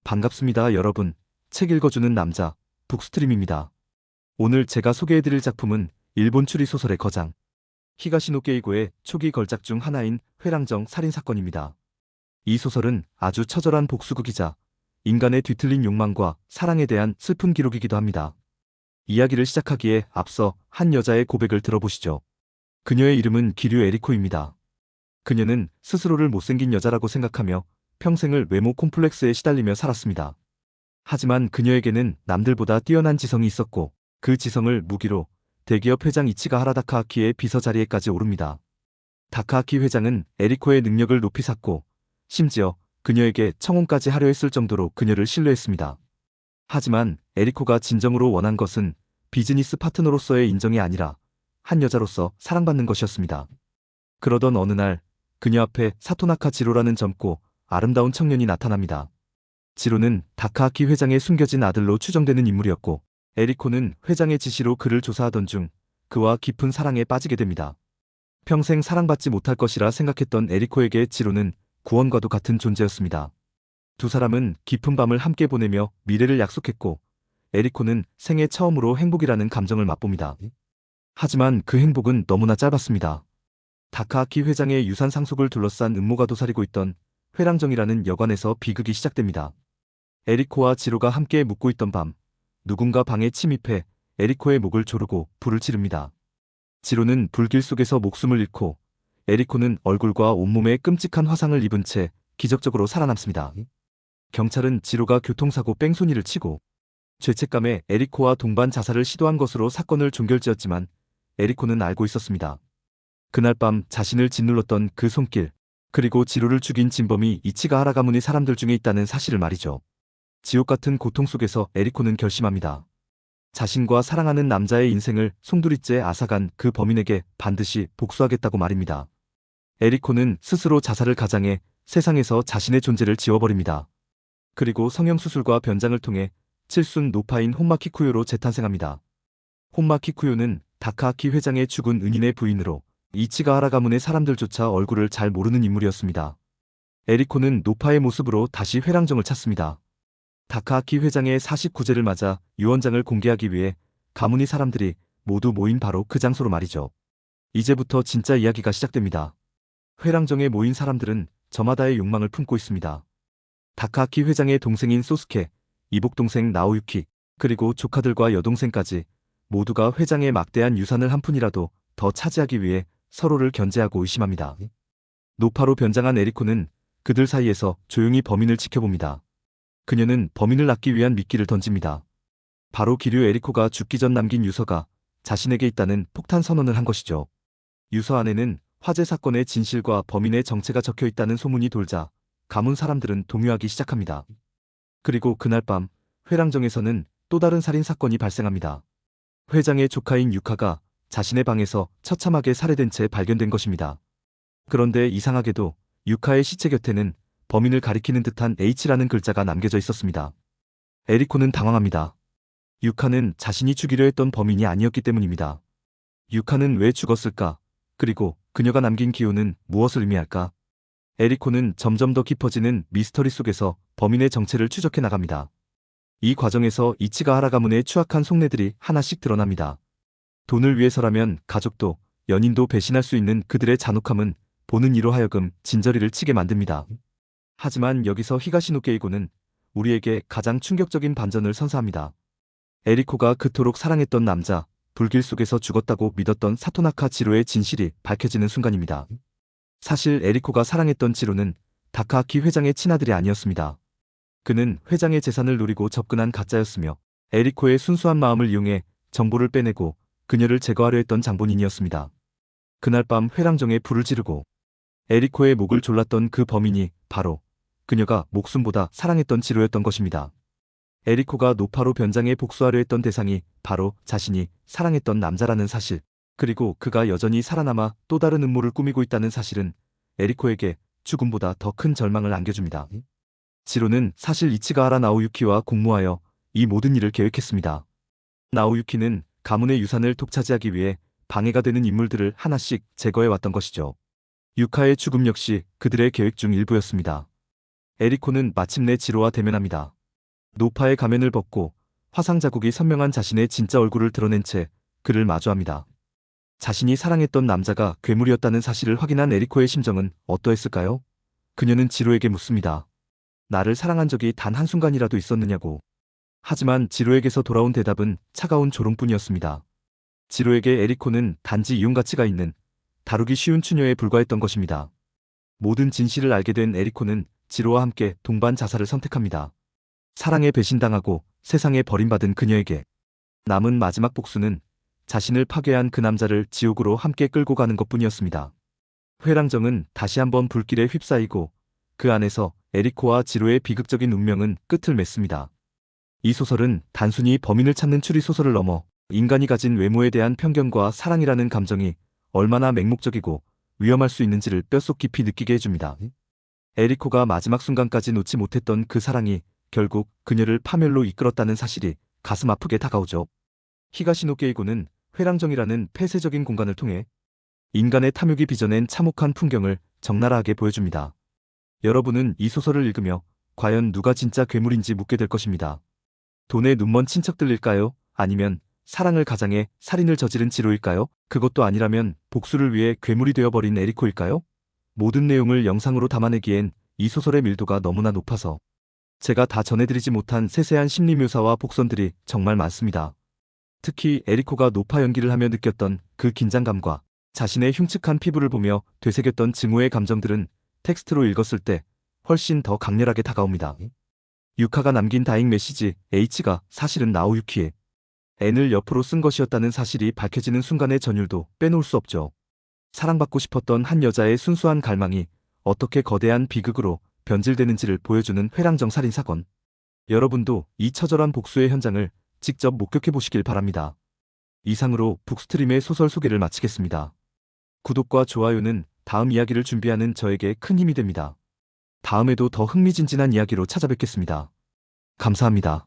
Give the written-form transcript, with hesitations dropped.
반갑습니다, 여러분. 책 읽어주는 남자, 북스트림입니다. 오늘 제가 소개해드릴 작품은 일본 추리 소설의 거장, 히가시노 게이고의 초기 걸작 중 하나인 회랑정 살인사건입니다. 이 소설은 아주 처절한 복수극이자 인간의 뒤틀린 욕망과 사랑에 대한 슬픈 기록이기도 합니다. 이야기를 시작하기에 앞서 한 여자의 고백을 들어보시죠. 그녀의 이름은 기류 에리코입니다. 그녀는 스스로를 못생긴 여자라고 생각하며 평생을 외모 콤플렉스에 시달리며 살았습니다. 하지만 그녀에게는 남들보다 뛰어난 지성이 있었고 그 지성을 무기로 대기업 회장 이치가하라 다카하키의 비서 자리에까지 오릅니다. 다카하키 회장은 에리코의 능력을 높이 샀고 심지어 그녀에게 청혼까지 하려 했을 정도로 그녀를 신뢰했습니다. 하지만 에리코가 진정으로 원한 것은 비즈니스 파트너로서의 인정이 아니라 한 여자로서 사랑받는 것이었습니다. 그러던 어느 날 그녀 앞에 사토나카 지로라는 젊고 아름다운 청년이 나타납니다. 지로는 다카하키 회장의 숨겨진 아들로 추정되는 인물이었고 에리코는 회장의 지시로 그를 조사하던 중 그와 깊은 사랑에 빠지게 됩니다. 평생 사랑받지 못할 것이라 생각했던 에리코에게 지로는 구원과도 같은 존재였습니다. 두 사람은 깊은 밤을 함께 보내며 미래를 약속했고 에리코는 생애 처음으로 행복이라는 감정을 맛봅니다. 하지만 그 행복은 너무나 짧았습니다. 다카하키 회장의 유산 상속을 둘러싼 음모가 도사리고 있던 회랑정이라는 여관에서 비극이 시작됩니다. 에리코와 지로가 함께 묵고 있던 밤, 누군가 방에 침입해 에리코의 목을 조르고 불을 지릅니다. 지로는 불길 속에서 목숨을 잃고 에리코는 얼굴과 온몸에 끔찍한 화상을 입은 채 기적적으로 살아남습니다. 경찰은 지로가 교통사고 뺑소니를 치고 죄책감에 에리코와 동반 자살을 시도한 것으로 사건을 종결지었지만 에리코는 알고 있었습니다. 그날 밤 자신을 짓눌렀던 그 손길, 그리고 지로를 죽인 진범이 이치가하라 가문의 사람들 중에 있다는 사실을 말이죠. 지옥 같은 고통 속에서 에리코는 결심합니다. 자신과 사랑하는 남자의 인생을 송두리째 앗아간 그 범인에게 반드시 복수하겠다고 말입니다. 에리코는 스스로 자살을 가장해 세상에서 자신의 존재를 지워버립니다. 그리고 성형수술과 변장을 통해 칠순 노파인 혼마 키쿠요로 재탄생합니다. 혼마 키쿠요는 다카하키 회장의 죽은 은인의 부인으로 이치가하라 가문의 사람들조차 얼굴을 잘 모르는 인물이었습니다. 에리코는 노파의 모습으로 다시 회랑정을 찾습니다. 다카하키 회장의 49제를 맞아 유언장을 공개하기 위해 가문의 사람들이 모두 모인 바로 그 장소로 말이죠. 이제부터 진짜 이야기가 시작됩니다. 회랑정에 모인 사람들은 저마다의 욕망을 품고 있습니다. 다카하키 회장의 동생인 소스케, 이복동생 나오유키, 그리고 조카들과 여동생까지 모두가 회장의 막대한 유산을 한 푼이라도 더 차지하기 위해 서로를 견제하고 의심합니다. 노파로 변장한 에리코는 그들 사이에서 조용히 범인을 지켜봅니다. 그녀는 범인을 낚기 위한 미끼를 던집니다. 바로 기류 에리코가 죽기 전 남긴 유서가 자신에게 있다는 폭탄 선언을 한 것이죠. 유서 안에는 화재 사건의 진실과 범인의 정체가 적혀 있다는 소문이 돌자 가문 사람들은 동요하기 시작합니다. 그리고 그날 밤 회랑정에서는 또 다른 살인 사건이 발생합니다. 회장의 조카인 유카가 자신의 방에서 처참하게 살해된 채 발견된 것입니다. 그런데 이상하게도 유카의 시체 곁에는 범인을 가리키는 듯한 H라는 글자가 남겨져 있었습니다. 에리코는 당황합니다. 유카는 자신이 죽이려 했던 범인이 아니었기 때문입니다. 유카는 왜 죽었을까? 그리고 그녀가 남긴 기호는 무엇을 의미할까? 에리코는 점점 더 깊어지는 미스터리 속에서 범인의 정체를 추적해 나갑니다. 이 과정에서 이치가하라 가문의 추악한 속내들이 하나씩 드러납니다. 돈을 위해서라면 가족도 연인도 배신할 수 있는 그들의 잔혹함은 보는 이로 하여금 진저리를 치게 만듭니다. 하지만 여기서 히가시노 게이고는 우리에게 가장 충격적인 반전을 선사합니다. 에리코가 그토록 사랑했던 남자, 불길 속에서 죽었다고 믿었던 사토나카 지로의 진실이 밝혀지는 순간입니다. 사실 에리코가 사랑했던 지로는 다카하키 회장의 친아들이 아니었습니다. 그는 회장의 재산을 노리고 접근한 가짜였으며 에리코의 순수한 마음을 이용해 정보를 빼내고 그녀를 제거하려 했던 장본인이었습니다. 그날 밤 회랑정에 불을 지르고 에리코의 목을 졸랐던 그 범인이 바로 그녀가 목숨보다 사랑했던 지로였던 것입니다. 에리코가 노파로 변장해 복수하려 했던 대상이 바로 자신이 사랑했던 남자라는 사실, 그리고 그가 여전히 살아남아 또 다른 음모를 꾸미고 있다는 사실은 에리코에게 죽음보다 더 큰 절망을 안겨줍니다. 지로는 사실 이치가하라 나오유키와 공모하여 이 모든 일을 계획했습니다. 나오유키는 가문의 유산을 독차지하기 위해 방해가 되는 인물들을 하나씩 제거해왔던 것이죠. 유카의 죽음 역시 그들의 계획 중 일부였습니다. 에리코는 마침내 지로와 대면합니다. 노파의 가면을 벗고 화상 자국이 선명한 자신의 진짜 얼굴을 드러낸 채 그를 마주합니다. 자신이 사랑했던 남자가 괴물이었다는 사실을 확인한 에리코의 심정은 어떠했을까요? 그녀는 지로에게 묻습니다. 나를 사랑한 적이 단 한순간이라도 있었느냐고. 하지만 지로에게서 돌아온 대답은 차가운 조롱뿐이었습니다. 지로에게 에리코는 단지 이용 가치가 있는 다루기 쉬운 추녀에 불과했던 것입니다. 모든 진실을 알게 된 에리코는 지로와 함께 동반 자살을 선택합니다. 사랑에 배신당하고 세상에 버림받은 그녀에게 남은 마지막 복수는 자신을 파괴한 그 남자를 지옥으로 함께 끌고 가는 것뿐이었습니다. 회랑정은 다시 한번 불길에 휩싸이고 그 안에서 에리코와 지로의 비극적인 운명은 끝을 맺습니다. 이 소설은 단순히 범인을 찾는 추리소설을 넘어 인간이 가진 외모에 대한 편견과 사랑이라는 감정이 얼마나 맹목적이고 위험할 수 있는지를 뼛속 깊이 느끼게 해줍니다. 에리코가 마지막 순간까지 놓지 못했던 그 사랑이 결국 그녀를 파멸로 이끌었다는 사실이 가슴 아프게 다가오죠. 히가시노 게이고는 회랑정이라는 폐쇄적인 공간을 통해 인간의 탐욕이 빚어낸 참혹한 풍경을 적나라하게 보여줍니다. 여러분은 이 소설을 읽으며 과연 누가 진짜 괴물인지 묻게 될 것입니다. 돈에 눈먼 친척들일까요? 아니면 사랑을 가장해 살인을 저지른 지로일까요? 그것도 아니라면 복수를 위해 괴물이 되어버린 에리코일까요? 모든 내용을 영상으로 담아내기엔 이 소설의 밀도가 너무나 높아서 제가 다 전해드리지 못한 세세한 심리 묘사와 복선들이 정말 많습니다. 특히 에리코가 노파 연기를 하며 느꼈던 그 긴장감과 자신의 흉측한 피부를 보며 되새겼던 증오의 감정들은 텍스트로 읽었을 때 훨씬 더 강렬하게 다가옵니다. 유카가 남긴 다잉 메시지 H가 사실은 나오유키의 N을 옆으로 쓴 것이었다는 사실이 밝혀지는 순간의 전율도 빼놓을 수 없죠. 사랑받고 싶었던 한 여자의 순수한 갈망이 어떻게 거대한 비극으로 변질되는지를 보여주는 회랑정 살인사건. 여러분도 이 처절한 복수의 현장을 직접 목격해 보시길 바랍니다. 이상으로 북스트림의 소설 소개를 마치겠습니다. 구독과 좋아요는 다음 이야기를 준비하는 저에게 큰 힘이 됩니다. 다음에도 더 흥미진진한 이야기로 찾아뵙겠습니다. 감사합니다.